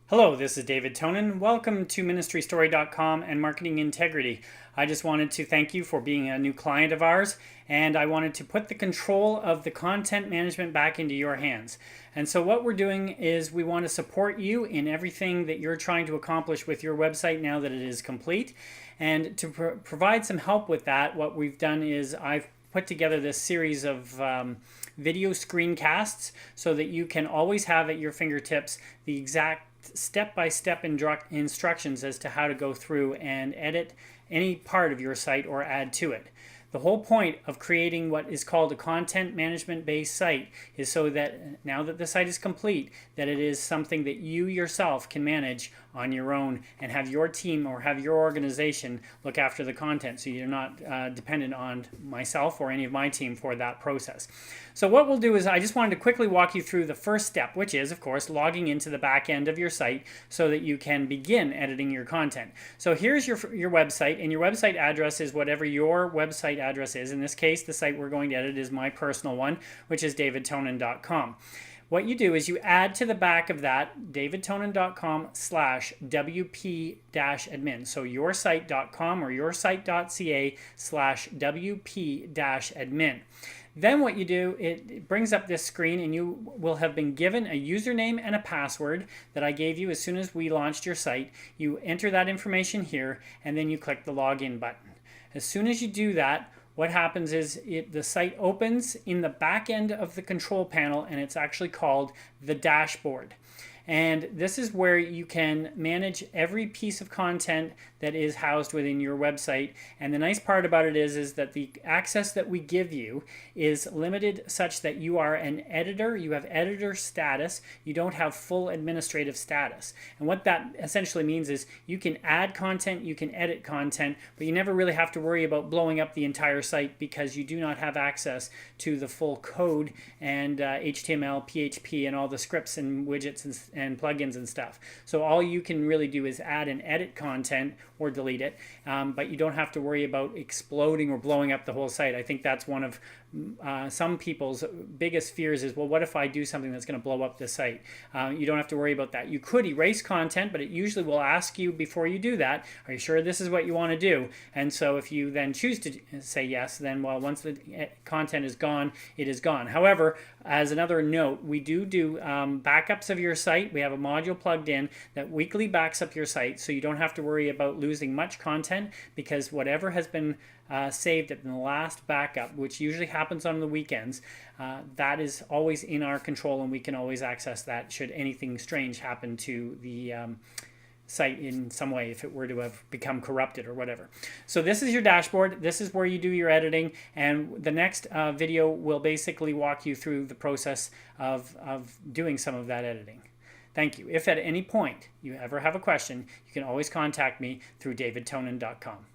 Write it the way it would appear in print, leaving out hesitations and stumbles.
Hello, this is David Tonin. Welcome to ministrystory.com and Marketing Integrity. I just wanted to thank you for being a new client of ours, and I wanted to put the control of the content management back into your hands. And so what we're doing is we want to support you in everything that you're trying to accomplish with your website now that it is complete. And to provide some help with that, what we've done is I've put together this series of video screencasts so that you can always have at your fingertips the exact step-by-step instructions as to how to go through and edit any part of your site or add to it. The whole point of creating what is called a content management based site is so that now that the site is complete, that it is something that you yourself can manage on your own and have your team or have your organization look after the content, so you're not dependent on myself or any of my team for that process. So what we'll do is I just wanted to quickly walk you through the first step, which is of course logging into the back end of your site so that you can begin editing your content. So here's your website, and your website address is whatever your website address is. In this case, the site we're going to edit is my personal one, which is davidtonin.com. What you do is you add to the back of that davidtonin.com/wp-admin. So yoursite.com or yoursite.ca/wp-admin. Then what you do, it brings up this screen and you will have been given a username and a password that I gave you as soon as we launched your site. You enter that information here and then you click the login button. As soon as you do that, what happens is the site opens in the back end of the control panel, and it's actually called the dashboard. And this is where you can manage every piece of content that is housed within your website. And the nice part about it is that the access that we give you is limited such that you are an editor, you have editor status, you don't have full administrative status. And what that essentially means is you can add content, you can edit content, but you never really have to worry about blowing up the entire site because you do not have access to the full code and HTML, PHP, and all the scripts and widgets and plugins and stuff. So all you can really do is add and edit content or delete it, but you don't have to worry about exploding or blowing up the whole site. I think that's one of some people's biggest fears is, well, what if I do something that's going to blow up the site? You don't have to worry about that. You could erase content, but it usually will ask you before you do that, are you sure this is what you want to do? And so if you then choose to say yes, then well, once the content is gone, it is gone. However, as another note, we do backups of your site. We have a module plugged in that weekly backs up your site, so you don't have to worry about losing much content, because whatever has been saved in the last backup, which usually happens on the weekends, that is always in our control, and we can always access that should anything strange happen to the site in some way, if it were to have become corrupted or whatever. So this is your dashboard. This is where you do your editing, and the next video will basically walk you through the process of doing some of that editing. Thank you. If at any point you ever have a question, you can always contact me through davidtonin.com.